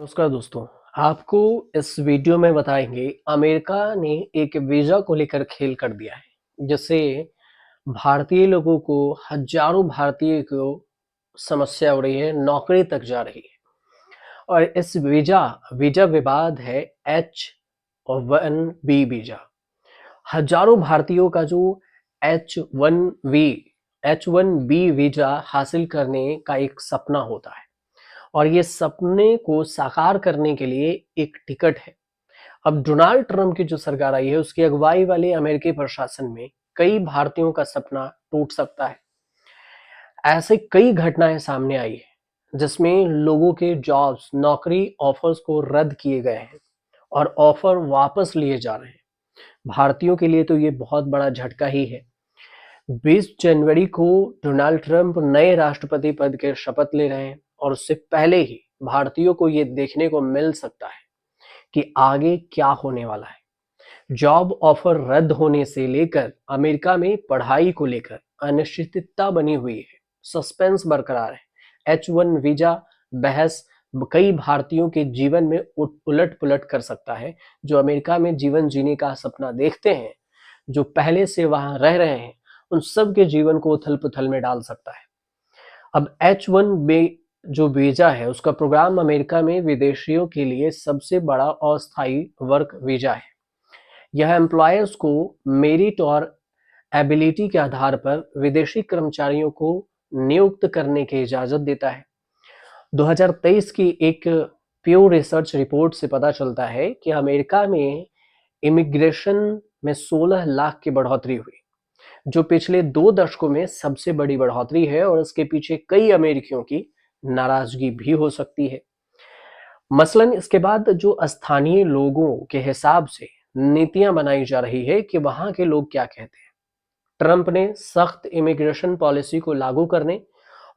नमस्कार दोस्तों। आपको इस वीडियो में बताएंगे अमेरिका ने एक वीज़ा को लेकर खेल कर दिया है, जिससे भारतीय लोगों को हजारों भारतीय को समस्या हो रही है, नौकरी तक जा रही है। और इस वीज़ा वीज़ा विवाद है H1B वीज़ा। हजारों भारतीयों का जो H1B H1B वीज़ा हासिल करने का एक सपना होता है और ये सपने को साकार करने के लिए एक टिकट है। अब डोनाल्ड ट्रंप की जो सरकार आई है, उसकी अगुवाई वाले अमेरिकी प्रशासन में कई भारतीयों का सपना टूट सकता है। ऐसे कई घटनाएं सामने आई है जिसमें लोगों के जॉब्स, नौकरी ऑफर्स को रद्द किए गए हैं और ऑफर वापस लिए जा रहे हैं। भारतीयों के लिए तो ये बहुत बड़ा झटका ही है। 20 जनवरी को डोनाल्ड ट्रंप नए राष्ट्रपति पद के शपथ ले रहे हैं और उससे पहले ही भारतीयों को ये देखने को मिल सकता है कि आगे क्या होने वाला है। जॉब ऑफर रद्द होने से लेकर अमेरिका में पढ़ाई को लेकर अनिश्चितता बनी हुई है, सस्पेंस बरकरार है। H1 वीजा बहस कई भारतीयों के जीवन में उलट पुलट कर सकता है। जो अमेरिका में जीवन जीने का सपना देखते हैं, जो पहले से वहां रह रहे हैं, उन सब के जीवन को उथल पुथल में डाल सकता है। अब H1B जो वीजा है, उसका प्रोग्राम अमेरिका में विदेशियों के लिए सबसे बड़ा अस्थायी वर्क वीजा है। यह एम्प्लॉयर्स को मेरिट और एबिलिटी के आधार पर विदेशी कर्मचारियों को नियुक्त करने की इजाजत देता है। 2023 की एक प्यू रिसर्च रिपोर्ट से पता चलता है कि अमेरिका में इमिग्रेशन में 16 लाख की बढ़ोतरी हुई, जो पिछले 2 दशकों में सबसे बड़ी बढ़ोतरी है और इसके पीछे कई अमेरिकियों की नाराजगी भी हो सकती है। मसलन इसके बाद जो स्थानीय लोगों के हिसाब से नीतियां बनाई जा रही है कि वहां के लोग क्या कहते हैं। ट्रंप ने सख्त इमिग्रेशन पॉलिसी को लागू करने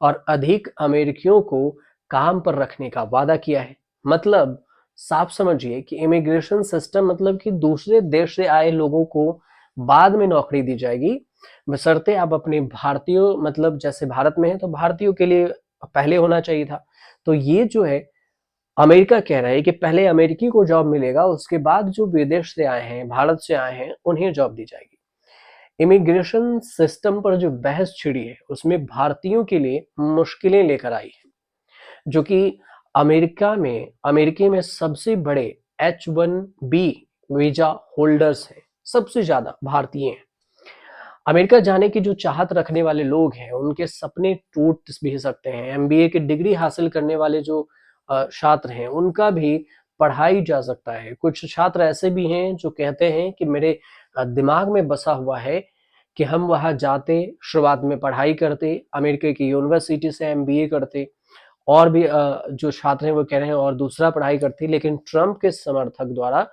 और अधिक अमेरिकियों को काम पर रखने का वादा किया है। मतलब साफ समझिए कि इमिग्रेशन सिस्टम मतलब कि दूसरे देश से आए लोगों को बाद में नौकरी दी जाएगी, बशर्ते आप अपने भारतीय, मतलब जैसे भारत में है तो भारतीयों के लिए पहले होना चाहिए था। तो ये जो है, अमेरिका कह रहा है कि पहले अमेरिकी को जॉब मिलेगा, उसके बाद जो विदेश से आए हैं, भारत से आए हैं, उन्हें जॉब दी जाएगी। इमिग्रेशन सिस्टम पर जो बहस छिड़ी है, उसमें भारतीयों के लिए मुश्किलें लेकर आई है, जो कि अमेरिकी में सबसे बड़े H1B वीजा होल्डर्स हैं, सबसे ज्यादा भारतीय हैं। अमेरिका जाने की जो चाहत रखने वाले लोग हैं, उनके सपने टूट भी सकते हैं। MBA की डिग्री हासिल करने वाले जो छात्र हैं, उनका भी पढ़ाई जा सकता है। कुछ छात्र ऐसे भी हैं जो कहते हैं कि मेरे दिमाग में बसा हुआ है कि हम वहाँ जाते, शुरुआत में पढ़ाई करते, अमेरिका की यूनिवर्सिटी से MBA करते, और भी जो छात्र हैं वो कह रहे हैं और दूसरा पढ़ाई करते, लेकिन ट्रंप के समर्थक द्वारा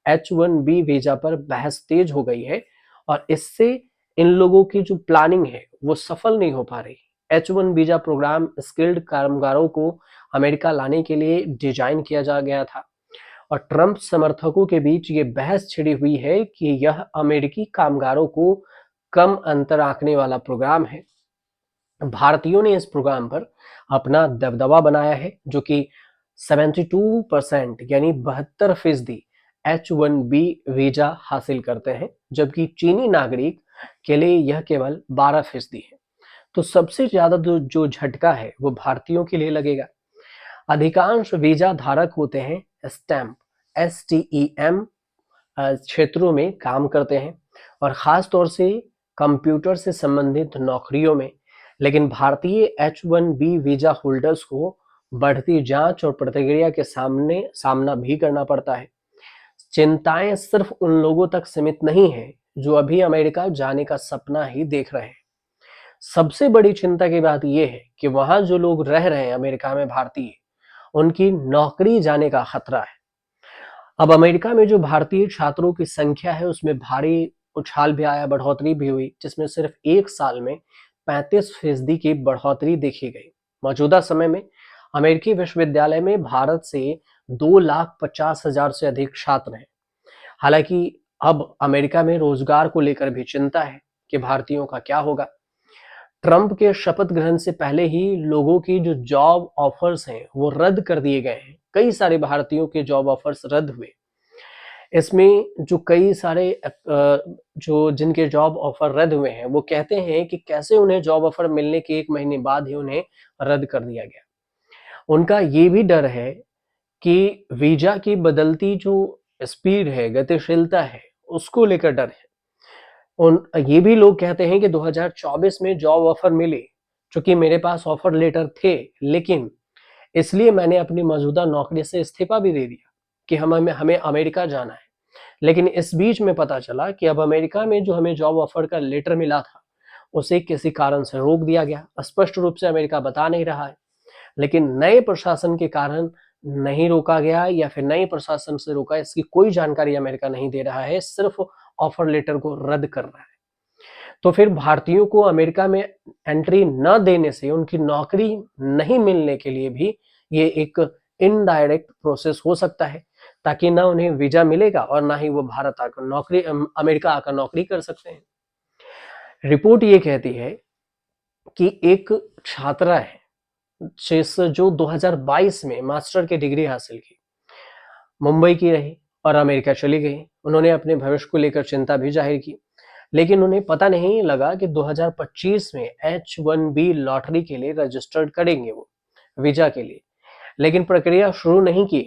H1B वीजा पर बहस तेज हो गई है और इससे इन लोगों की जो प्लानिंग है वो सफल नहीं हो पा रही। H1 वीजा प्रोग्राम स्किल्ड कामगारों को अमेरिका लाने के लिए डिजाइन किया जा गया था और ट्रंप समर्थकों के बीच ये बहस छिड़ी हुई है कि यह अमेरिकी कामगारों को कम अंतर आंकने वाला प्रोग्राम है। भारतीयों ने इस प्रोग्राम पर अपना दबदबा बनाया है, जो कि 72% यानी 72% H1B वीजा हासिल करते हैं, जबकि चीनी नागरिक के लिए यह केवल 12% है। तो सबसे ज्यादा जो झटका है वो भारतीयों के लिए लगेगा। अधिकांश वीजा धारक होते हैं स्टैम्प STEM क्षेत्रों में काम करते हैं और खास तौर से कंप्यूटर से संबंधित नौकरियों में। लेकिन भारतीय H1B वीजा होल्डर्स को बढ़ती जांच और प्रतिक्रिया के सामना भी करना पड़ता है। चिंताएं सिर्फ उन लोगों तक सीमित नहीं है जो अभी अमेरिका जाने का सपना ही देख रहे हैं। सबसे बड़ी चिंता की बात यह है कि वहां जो लोग रह रहे हैं अमेरिका में, भारतीय, उनकी नौकरी जाने का खतरा है। अब अमेरिका में जो भारतीय छात्रों की संख्या है, उसमें भारी उछाल भी आया, बढ़ोतरी भी हुई, जिसमें सिर्फ एक साल में 35% की बढ़ोतरी देखी गई। मौजूदा समय में अमेरिकी विश्वविद्यालय में भारत से 2,50,000 से अधिक छात्र हैं। हालांकि अब अमेरिका में रोजगार को लेकर भी चिंता है कि भारतीयों का क्या होगा। ट्रंप के शपथ ग्रहण से पहले ही लोगों की जो जॉब ऑफर्स हैं वो रद्द कर दिए गए हैं कई सारे भारतीयों के जॉब ऑफर्स रद्द हुए। इसमें जो कई सारे जो जिनके जॉब ऑफर रद्द हुए हैं, वो कहते हैं कि कैसे उन्हें जॉब ऑफर मिलने के 1 महीने बाद ही उन्हें रद्द कर दिया गया। उनका ये भी डर है कि वीज़ा की बदलती जो स्पीड है, गतिशीलता है, उसको लेकर डर है। ये भी लोग कहते हैं कि 2024 में जॉब ऑफर मिली, चूँकि मेरे पास ऑफर लेटर थे, लेकिन इसलिए मैंने अपनी मौजूदा नौकरी से इस्तीफ़ा भी दे दिया कि हमें हमें अमेरिका जाना है। लेकिन इस बीच में पता चला कि अब अमेरिका में जो हमें जॉब ऑफर का लेटर मिला था, उसे किसी कारण से रोक दिया गया। स्पष्ट रूप से अमेरिका बता नहीं रहा है, लेकिन नए प्रशासन के कारण नहीं रोका गया या फिर नए प्रशासन से रोका, इसकी कोई जानकारी अमेरिका नहीं दे रहा है, सिर्फ ऑफर लेटर को रद्द कर रहा है। तो फिर भारतीयों को अमेरिका में एंट्री न देने से उनकी नौकरी नहीं मिलने के लिए भी ये एक इनडायरेक्ट प्रोसेस हो सकता है, ताकि ना उन्हें वीजा मिलेगा और ना ही वो भारत आकर अमेरिका आकर नौकरी कर सकते हैं। रिपोर्ट ये कहती है कि एक छात्रा है जो 2022 में मास्टर की डिग्री हासिल की, मुंबई की रही और अमेरिका चली गई। उन्होंने अपने भविष्य को लेकर चिंता भी जाहिर की, लेकिन उन्हें पता नहीं लगा कि 2025 में H-1B लॉटरी के लिए रजिस्टर्ड करेंगे वो वीजा के लिए, लेकिन प्रक्रिया शुरू नहीं की।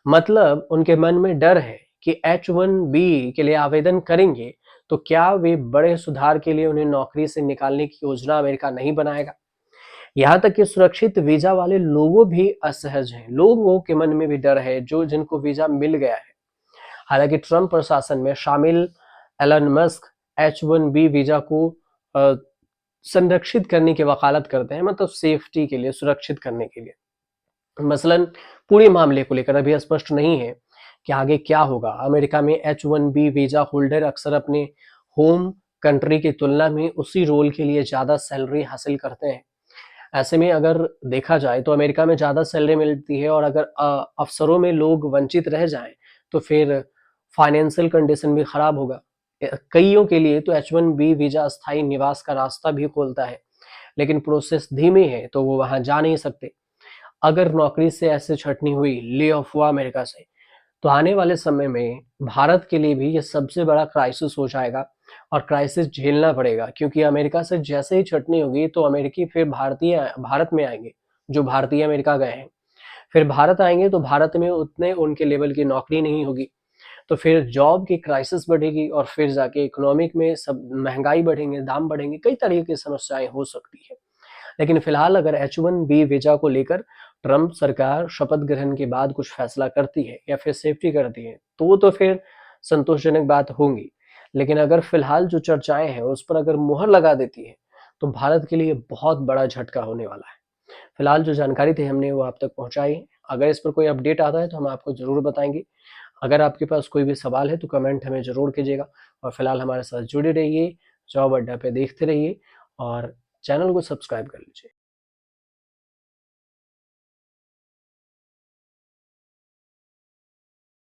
मतलब उनके मन में डर है कि H-1B के लिए आवेदन करेंगे तो क्या वे बड़े सुधार के लिए उन्हें नौकरी से निकालने की योजना अमेरिका नहीं बनाएगा। यहाँ तक कि सुरक्षित वीजा वाले लोगों भी असहज हैं, लोगों के मन में भी डर है जो जिनको वीजा मिल गया है। हालांकि ट्रंप प्रशासन में शामिल एलन मस्क H-1B वीजा को संरक्षित करने की वकालत करते हैं, मतलब सेफ्टी के लिए, सुरक्षित करने के लिए। मसलन पूरे मामले को लेकर अभी स्पष्ट नहीं है कि आगे क्या होगा। अमेरिका में H-1B वीजा होल्डर अक्सर अपने होम कंट्री की तुलना में उसी रोल के लिए ज़्यादा सैलरी हासिल करते हैं। ऐसे में अगर देखा जाए तो अमेरिका में ज़्यादा सैलरी मिलती है और अगर अवसरों में लोग वंचित रह जाएं तो फिर फाइनेंशियल कंडीशन भी खराब होगा। कईयों के लिए तो H-1B वीजा अस्थायी निवास का रास्ता भी खोलता है, लेकिन प्रोसेस धीमी है तो वो वहां जा नहीं सकते। अगर नौकरी से ऐसे छटनी हुई, ले ऑफ हुआ अमेरिका से, तो आने वाले समय में भारत के लिए भी ये सबसे बड़ा क्राइसिस हो जाएगा और क्राइसिस झेलना पड़ेगा, क्योंकि अमेरिका से जैसे ही छटनी होगी तो अमेरिकी फिर भारत में आएंगे, जो भारतीय अमेरिका गए हैं। फिर भारत आएंगे तो भारत में उतने उनके लेवल की नौकरी नहीं होगी, तो फिर जॉब की क्राइसिस बढ़ेगी और फिर जाके इकोनॉमिक में सब महंगाई बढ़ेंगे, दाम बढ़ेंगे, कई तरह की समस्याएं हो सकती है। लेकिन फिलहाल अगर H-1B वीजा को लेकर ट्रंप सरकार शपथ ग्रहण के बाद कुछ फैसला करती है या फिर सेफ्टी करती है तो वो तो फिर संतोषजनक बात होंगी। लेकिन अगर फिलहाल जो चर्चाएं हैं उस पर अगर मुहर लगा देती है तो भारत के लिए बहुत बड़ा झटका होने वाला है। फिलहाल जो जानकारी थी हमने वो आप तक पहुंचाई। अगर इस पर कोई अपडेट आता है तो हम आपको जरूर बताएंगे। अगर आपके पास कोई भी सवाल है तो कमेंट हमें जरूर कीजिएगा और फिलहाल हमारे साथ जुड़े रहिए, जॉब अड्डा पे देखते रहिए और चैनल को सब्सक्राइब कर लीजिए।